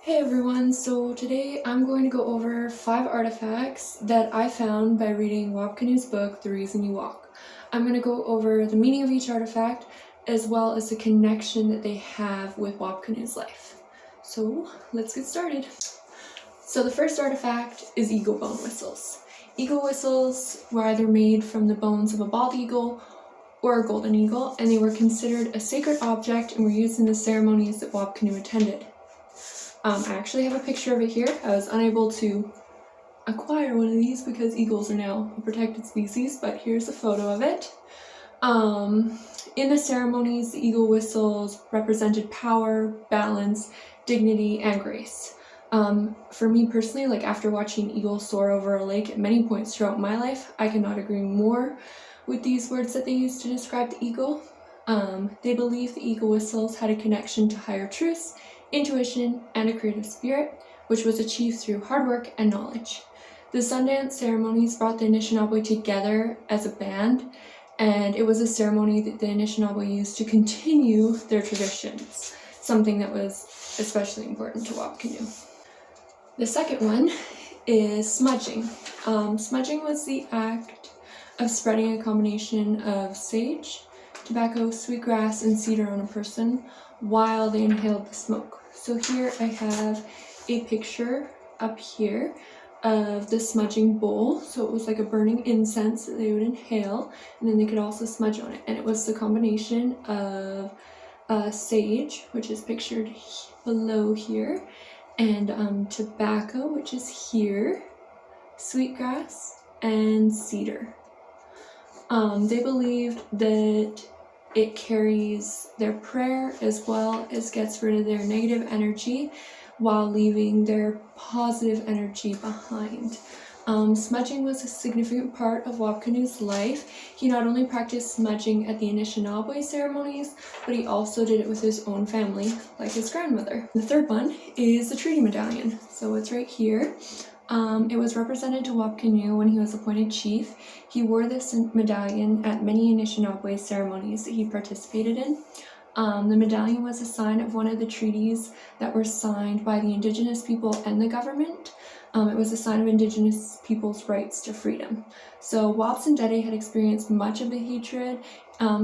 Hey everyone, so today I'm going to go over 5 artifacts that I found by reading Wab Kinew's book, The Reason You Walk. I'm going to go over the meaning of each artifact as well as the connection that they have with Wab Kinew's life. So let's get started. So the first artifact is eagle bone whistles. Eagle whistles were either made from the bones of a bald eagle or a golden eagle, and they were considered a sacred object and were used in the ceremonies that Wab Kinew attended. I actually have a picture of it here. I was unable to acquire one of these because eagles are now a protected species, but here's a photo of it. In the ceremonies, the eagle whistles represented power, balance, dignity, and grace. For me personally, like after watching eagles soar over a lake at many points throughout my life, I cannot agree more with these words that they used to describe the eagle. They believe the eagle whistles had a connection to higher truths, intuition, and a creative spirit, which was achieved through hard work and knowledge. The Sundance ceremonies brought the Anishinaabe together as a band, and it was a ceremony that the Anishinaabe used to continue their traditions, something that was especially important to Wab Kinew. The second one is smudging. Smudging was the act of spreading a combination of sage, tobacco, sweetgrass, and cedar on a person while they inhaled the smoke. So here I have a picture up here of the smudging bowl. So it was like a burning incense that they would inhale, and then they could also smudge on it. And it was the combination of sage, which is pictured below here, and tobacco, which is here, sweetgrass, and cedar. They believed that it carries their prayer as well as gets rid of their negative energy while leaving their positive energy behind. Smudging was a significant part of Wab Kinew's life. He not only practiced smudging at the Anishinaabe ceremonies, but he also did it with his own family, like his grandmother. The third one is the treaty medallion. So it's right here. It was represented to Wab Kinew when he was appointed chief. He wore this medallion at many Anishinaabe ceremonies that he participated in. The medallion was a sign of one of the treaties that were signed by the Indigenous people and the government. It was a sign of Indigenous people's rights to freedom. So Wab's Ndede had experienced much of the hatred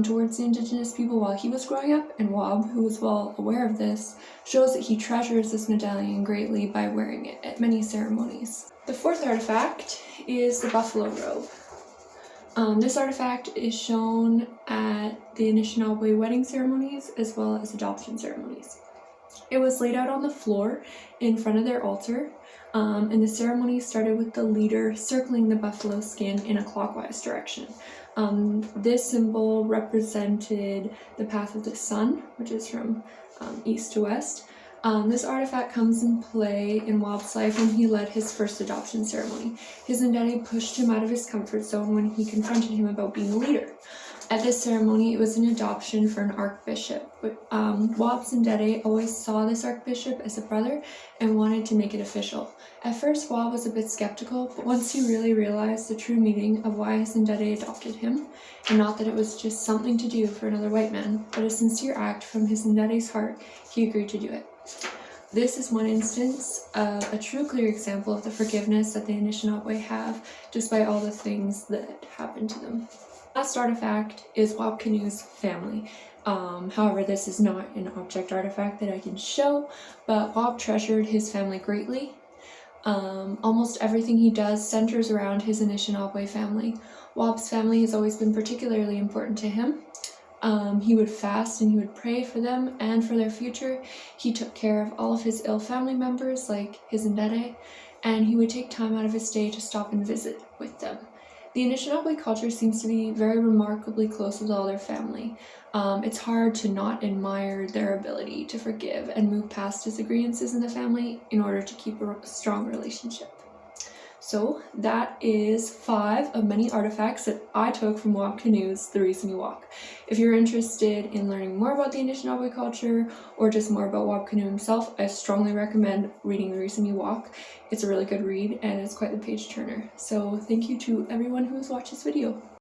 towards the Indigenous people while he was growing up, and Wab, who was well aware of this, shows that he treasures this medallion greatly by wearing it at many ceremonies. The fourth artifact is the buffalo robe. This artifact is shown at the Anishinaabe wedding ceremonies as well as adoption ceremonies. It was laid out on the floor in front of their altar, and the ceremony started with the leader circling the buffalo skin in a clockwise direction. This symbol represented the path of the sun, which is from east to west. This artifact comes in play in Wab's life when he led his first adoption ceremony. His Ndede pushed him out of his comfort zone when he confronted him about being a leader. At this ceremony, it was an adoption for an archbishop. Wab's Ndede always saw this archbishop as a brother and wanted to make it official. At first, Wab was a bit skeptical, but once he really realized the true meaning of why his Ndede adopted him, and not that it was just something to do for another white man, but a sincere act from his Ndede's heart, he agreed to do it. This is one instance of a true clear example of the forgiveness that the Anishinaabe have, despite all the things that happened to them. Last artifact is Wab Kinew's family. However, this is not an object artifact that I can show, but Wab treasured his family greatly. Almost everything he does centers around his Anishinaabe family. Wab's family has always been particularly important to him. He would fast and he would pray for them and for their future. He took care of all of his ill family members, like his Ndede, and he would take time out of his day to stop and visit with them. The Anishinaabe culture seems to be very remarkably close with all their family. It's hard to not admire their ability to forgive and move past disagreements in the family in order to keep a strong relationship. So that is 5 of many artifacts that I took from Wab Kinew's The Reason You Walk. If you're interested in learning more about the Anishinaabe culture or just more about Wab Kinew himself, I strongly recommend reading The Reason You Walk. It's a really good read and it's quite the page turner. So thank you to everyone who has watched this video.